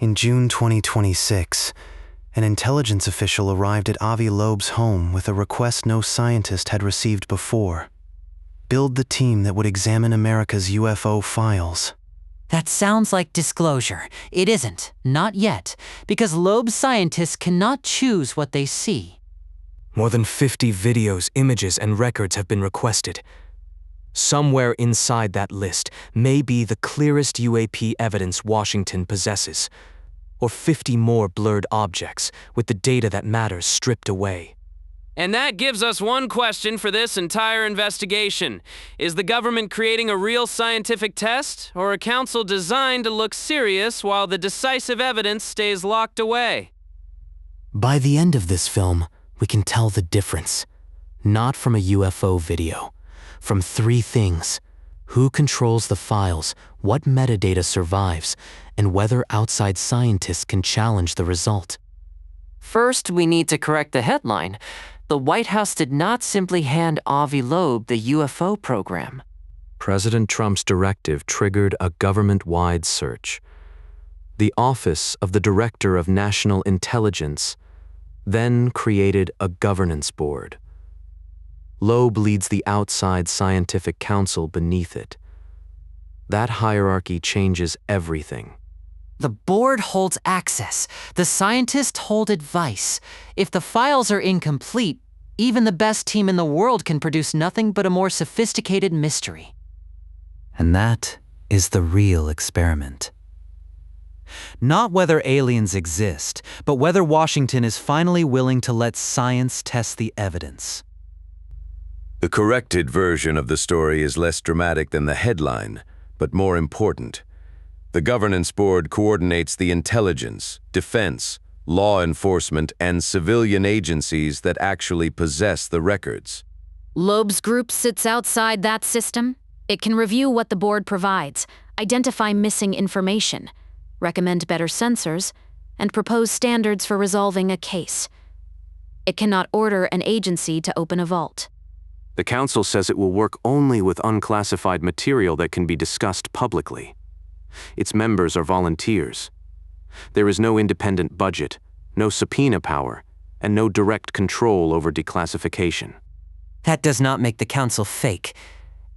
In June 2026, an intelligence official arrived at Avi Loeb's home with a request no scientist had received before. Build the team that would examine America's UFO files. That sounds like disclosure. It isn't. Not yet. Because Loeb's scientists cannot choose what they see. More than 50 videos, images, and records have been requested. Somewhere inside that list may be the clearest UAP evidence Washington possesses, or 50 more blurred objects with the data that matters stripped away. And that gives us one question for this entire investigation. Is the government creating a real scientific test, or a council designed to look serious while the decisive evidence stays locked away? By the end of this film, we can tell the difference. Not from a UFO video. From three things: who controls the files, what metadata survives, and whether outside scientists can challenge the result. First, we need to correct the headline. The White House did not simply hand Avi Loeb the UFO program. President Trump's directive triggered a government-wide search. The Office of the Director of National Intelligence then created a governance board. Loeb leads the outside scientific council beneath it. That hierarchy changes everything. The board holds access. The scientists hold advice. If the files are incomplete, even the best team in the world can produce nothing but a more sophisticated mystery. And that is the real experiment. Not whether aliens exist, but whether Washington is finally willing to let science test the evidence. The corrected version of the story is less dramatic than the headline, but more important. The governance board coordinates the intelligence, defense, law enforcement, and civilian agencies that actually possess the records. Loeb's group sits outside that system. It can review what the board provides, identify missing information, recommend better censors, and propose standards for resolving a case. It cannot order an agency to open a vault. The council says it will work only with unclassified material that can be discussed publicly. Its members are volunteers. There is no independent budget, no subpoena power, and no direct control over declassification. That does not make the council fake.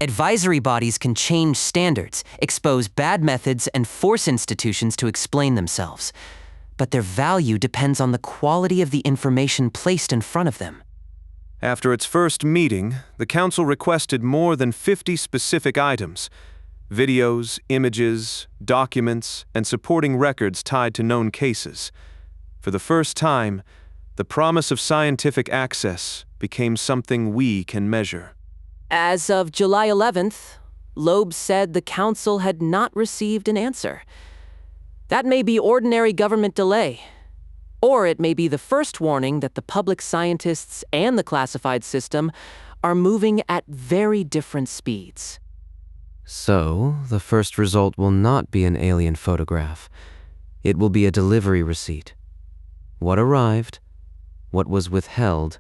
Advisory bodies can change standards, expose bad methods, and force institutions to explain themselves. But their value depends on the quality of the information placed in front of them. After its first meeting, the council requested more than 50 specific items: videos, images, documents, and supporting records tied to known cases. For the first time, the promise of scientific access became something we can measure. As of July 11th, Loeb said the council had not received an answer. That may be ordinary government delay, or it may be the first warning that the public scientists and the classified system are moving at very different speeds. So, the first result will not be an alien photograph. It will be a delivery receipt. What arrived, what was withheld,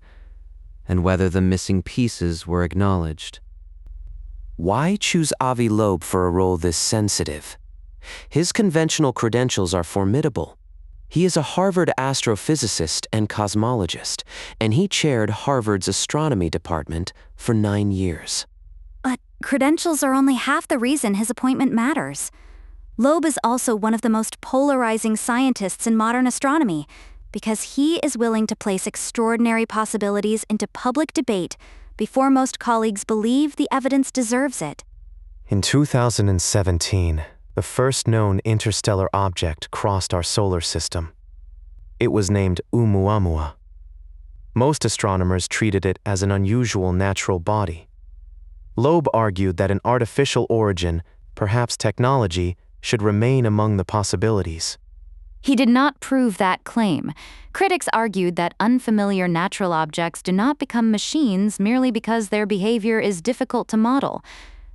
and whether the missing pieces were acknowledged. Why choose Avi Loeb for a role this sensitive? His conventional credentials are formidable. He is a Harvard astrophysicist and cosmologist, and he chaired Harvard's astronomy department for 9 years. But credentials are only half the reason his appointment matters. Loeb is also one of the most polarizing scientists in modern astronomy, because he is willing to place extraordinary possibilities into public debate before most colleagues believe the evidence deserves it. In 2017, the first known interstellar object crossed our solar system. It was named Oumuamua. Most astronomers treated it as an unusual natural body. Loeb argued that an artificial origin, perhaps technology, should remain among the possibilities. He did not prove that claim. Critics argued that unfamiliar natural objects do not become machines merely because their behavior is difficult to model.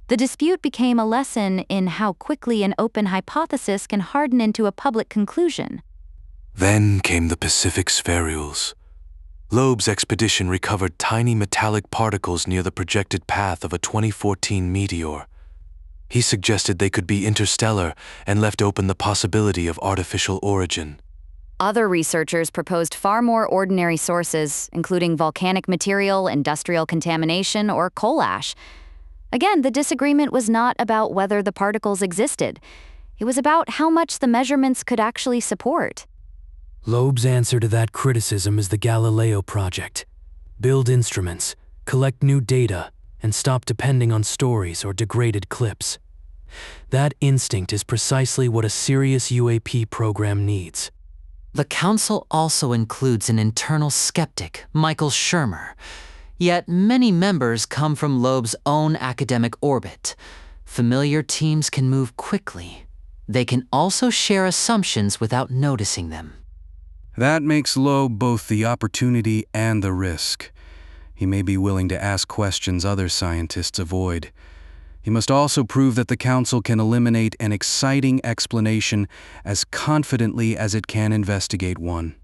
The dispute became a lesson in how quickly an open hypothesis can harden into a public conclusion. Then came the Pacific spherules. Loeb's expedition recovered tiny metallic particles near the projected path of a 2014 meteor. He suggested they could be interstellar and left open the possibility of artificial origin. Other researchers proposed far more ordinary sources, including volcanic material, industrial contamination, or coal ash. Again, the disagreement was not about whether the particles existed. It was about how much the measurements could actually support. Loeb's answer to that criticism is the Galileo project. Build instruments, collect new data, and stop depending on stories or degraded clips. That instinct is precisely what a serious UAP program needs. The council also includes an internal skeptic, Michael Shermer. Yet many members come from Loeb's own academic orbit. Familiar teams can move quickly. They can also share assumptions without noticing them. That makes Loeb both the opportunity and the risk. He may be willing to ask questions other scientists avoid. He must also prove that the Council can eliminate an exciting explanation as confidently as it can investigate one.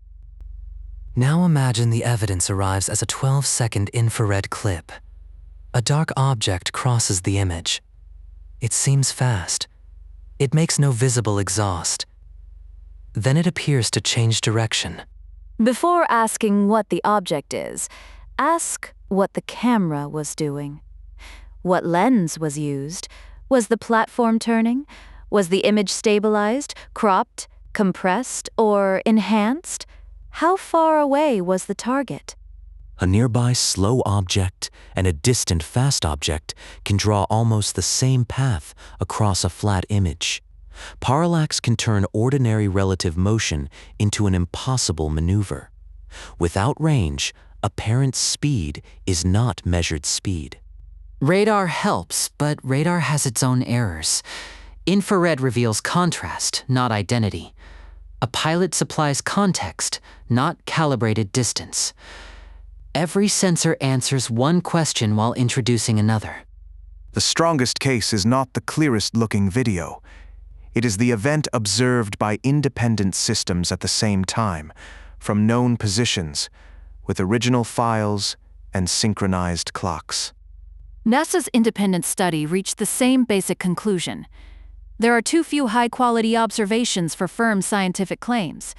Now imagine the evidence arrives as a 12-second infrared clip. A dark object crosses the image. It seems fast. It makes no visible exhaust. Then it appears to change direction. Before asking what the object is, ask what the camera was doing. What lens was used? Was the platform turning? Was the image stabilized, cropped, compressed, or enhanced? How far away was the target? A nearby slow object and a distant fast object can draw almost the same path across a flat image. Parallax can turn ordinary relative motion into an impossible maneuver. Without range, apparent speed is not measured speed. Radar helps, but radar has its own errors. Infrared reveals contrast, not identity. A pilot supplies context, not calibrated distance. Every sensor answers one question while introducing another. The strongest case is not the clearest-looking video. It is the event observed by independent systems at the same time, from known positions, with original files and synchronized clocks. NASA's independent study reached the same basic conclusion. There are too few high-quality observations for firm scientific claims.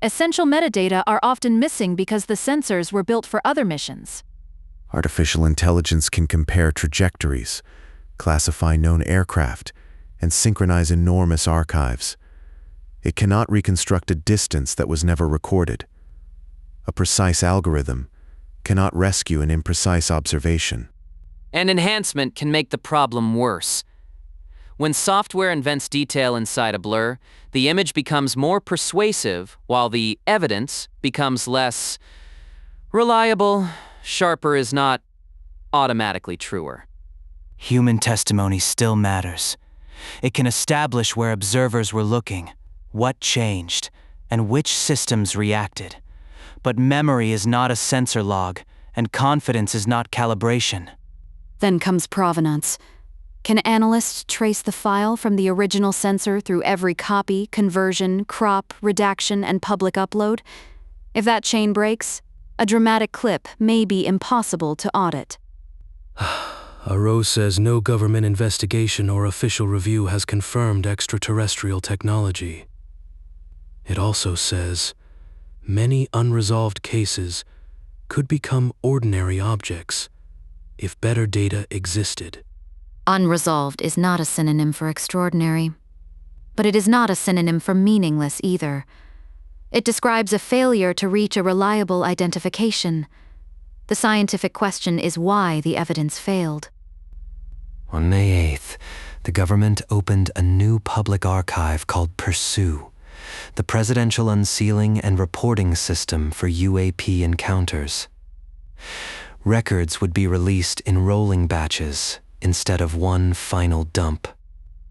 Essential metadata are often missing because the sensors were built for other missions. Artificial intelligence can compare trajectories, classify known aircraft, and synchronize enormous archives. It cannot reconstruct a distance that was never recorded. A precise algorithm cannot rescue an imprecise observation. And enhancement can make the problem worse. When software invents detail inside a blur, the image becomes more persuasive while the evidence becomes less reliable. Sharper is not automatically truer. Human testimony still matters. It can establish where observers were looking, what changed, and which systems reacted. But memory is not a sensor log, and confidence is not calibration. Then comes provenance. Can analysts trace the file from the original sensor through every copy, conversion, crop, redaction, and public upload? If that chain breaks, a dramatic clip may be impossible to audit. Arose says no government investigation or official review has confirmed extraterrestrial technology. It also says many unresolved cases could become ordinary objects if better data existed. Unresolved is not a synonym for extraordinary, but it is not a synonym for meaningless either. It describes a failure to reach a reliable identification. The scientific question is why the evidence failed. On May 8th, the government opened a new public archive called Pursue, the Presidential Unsealing and Reporting System for UAP encounters. Records would be released in rolling batches instead of one final dump.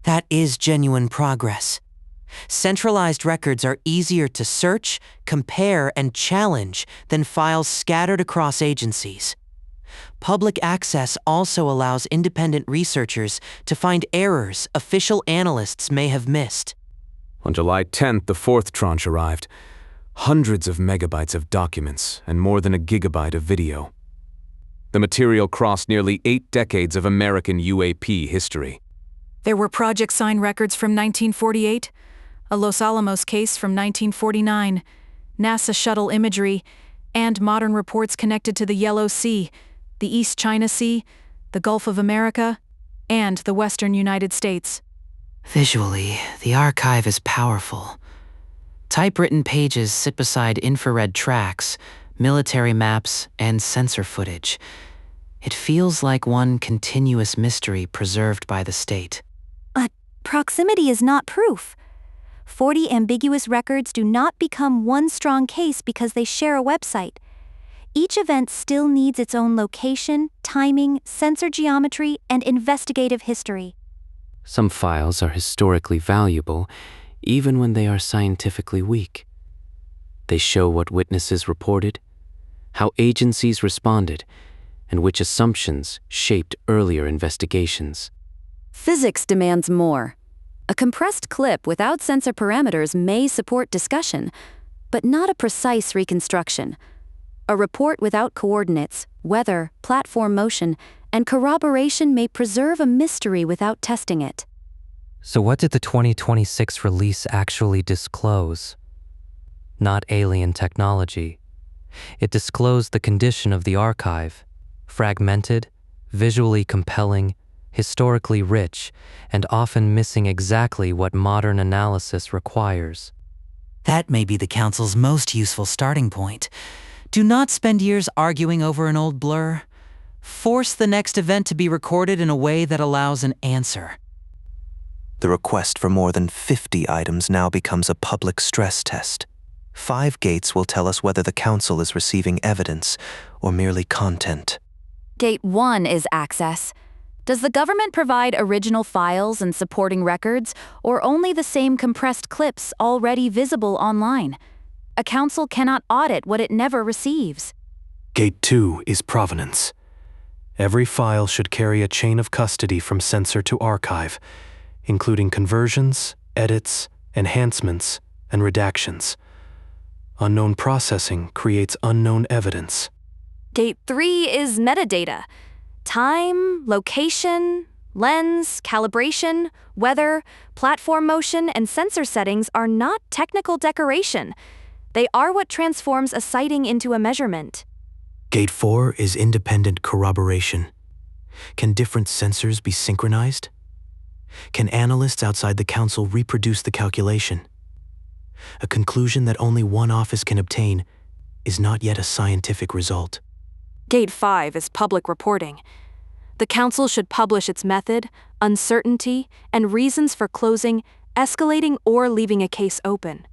That is genuine progress. Centralized records are easier to search, compare, and challenge than files scattered across agencies. Public access also allows independent researchers to find errors official analysts may have missed. On July 10th, the fourth tranche arrived. Hundreds of megabytes of documents and more than a gigabyte of video. The material crossed nearly 8 decades of American UAP history. There were project sign records from 1948, a Los Alamos case from 1949, NASA shuttle imagery, and modern reports connected to the Yellow Sea, the East China Sea, the Gulf of America, and the Western United States. Visually, the archive is powerful. Typewritten pages sit beside infrared tracks, military maps, and sensor footage. It feels like one continuous mystery preserved by the state. But proximity is not proof. 40 ambiguous records do not become one strong case because they share a website. Each event still needs its own location, timing, sensor geometry, and investigative history. Some files are historically valuable, even when they are scientifically weak. They show what witnesses reported, how agencies responded, and which assumptions shaped earlier investigations. Physics demands more. A compressed clip without sensor parameters may support discussion, but not a precise reconstruction. A report without coordinates, weather, platform motion, and corroboration may preserve a mystery without testing it. So what did the 2026 release actually disclose? Not alien technology. It disclosed the condition of the archive: fragmented, visually compelling, historically rich, and often missing exactly what modern analysis requires. That may be the Council's most useful starting point. Do not spend years arguing over an old blur. Force the next event to be recorded in a way that allows an answer. The request for more than 50 items now becomes a public stress test. 5 gates will tell us whether the Council is receiving evidence or merely content. Gate 1 is access. Does the government provide original files and supporting records, or only the same compressed clips already visible online? A council cannot audit what it never receives. Gate 2 is provenance. Every file should carry a chain of custody from sensor to archive, including conversions, edits, enhancements, and redactions. Unknown processing creates unknown evidence. Gate 3 is metadata. Time, location, lens, calibration, weather, platform motion, and sensor settings are not technical decoration. They are what transforms a sighting into a measurement. Gate 4 is independent corroboration. Can different sensors be synchronized? Can analysts outside the Council reproduce the calculation? A conclusion that only one office can obtain is not yet a scientific result. Gate 5 is public reporting. The Council should publish its method, uncertainty, and reasons for closing, escalating, or leaving a case open.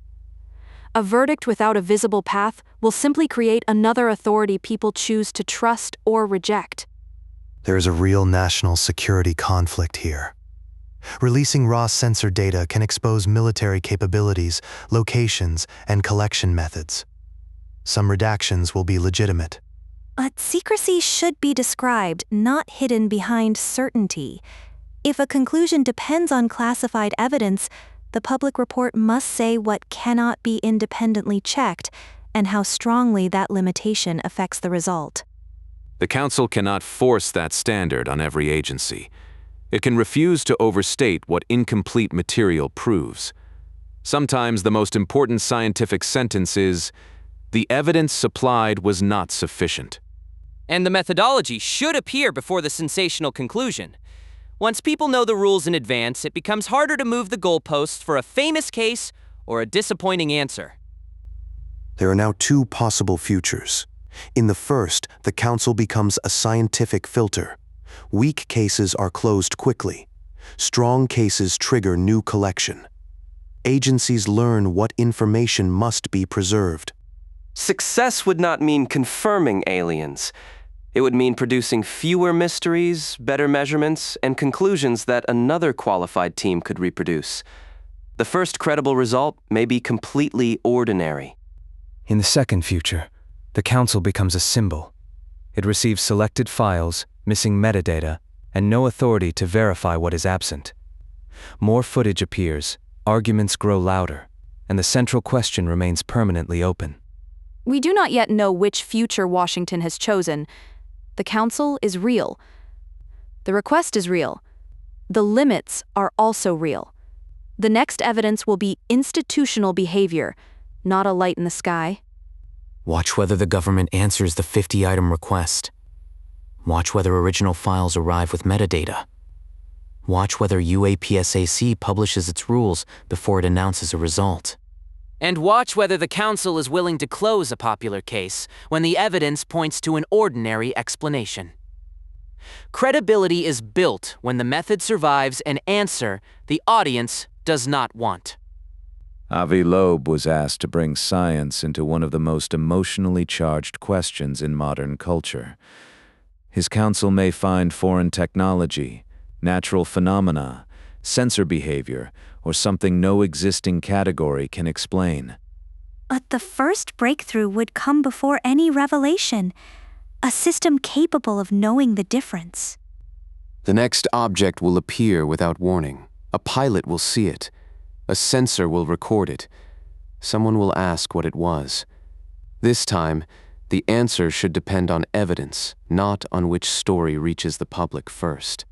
A verdict without a visible path will simply create another authority people choose to trust or reject. There is a real national security conflict here. Releasing raw sensor data can expose military capabilities, locations, and collection methods. Some redactions will be legitimate. But secrecy should be described, not hidden behind certainty. If a conclusion depends on classified evidence, the public report must say what cannot be independently checked and how strongly that limitation affects the result. The Council cannot force that standard on every agency. It can refuse to overstate what incomplete material proves. Sometimes the most important scientific sentence is, "The evidence supplied was not sufficient." And the methodology should appear before the sensational conclusion. Once people know the rules in advance, it becomes harder to move the goalposts for a famous case or a disappointing answer. There are now 2 possible futures. In the first, the Council becomes a scientific filter. Weak cases are closed quickly. Strong cases trigger new collection. Agencies learn what information must be preserved. Success would not mean confirming aliens. It would mean producing fewer mysteries, better measurements, and conclusions that another qualified team could reproduce. The first credible result may be completely ordinary. In the second future, the Council becomes a symbol. It receives selected files, missing metadata, and no authority to verify what is absent. More footage appears, arguments grow louder, and the central question remains permanently open. We do not yet know which future Washington has chosen. The Council is real. The request is real. the limits are also real. The next evidence will be institutional behavior, not a light in the sky. Watch whether the government answers the 50-item request. Watch whether original files arrive with metadata. Watch whether UAPSAC publishes its rules before it announces a result. And watch whether the council is willing to close a popular case when the evidence points to an ordinary explanation. Credibility is built when the method survives an answer the audience does not want. Avi Loeb was asked to bring science into one of the most emotionally charged questions in modern culture. His counsel may find foreign technology, natural phenomena, sensor behavior, or something no existing category can explain. But the first breakthrough would come before any revelation, a system capable of knowing the difference. The next object will appear without warning. A pilot will see it. A sensor will record it. Someone will ask what it was. This time, the answer should depend on evidence, not on which story reaches the public first.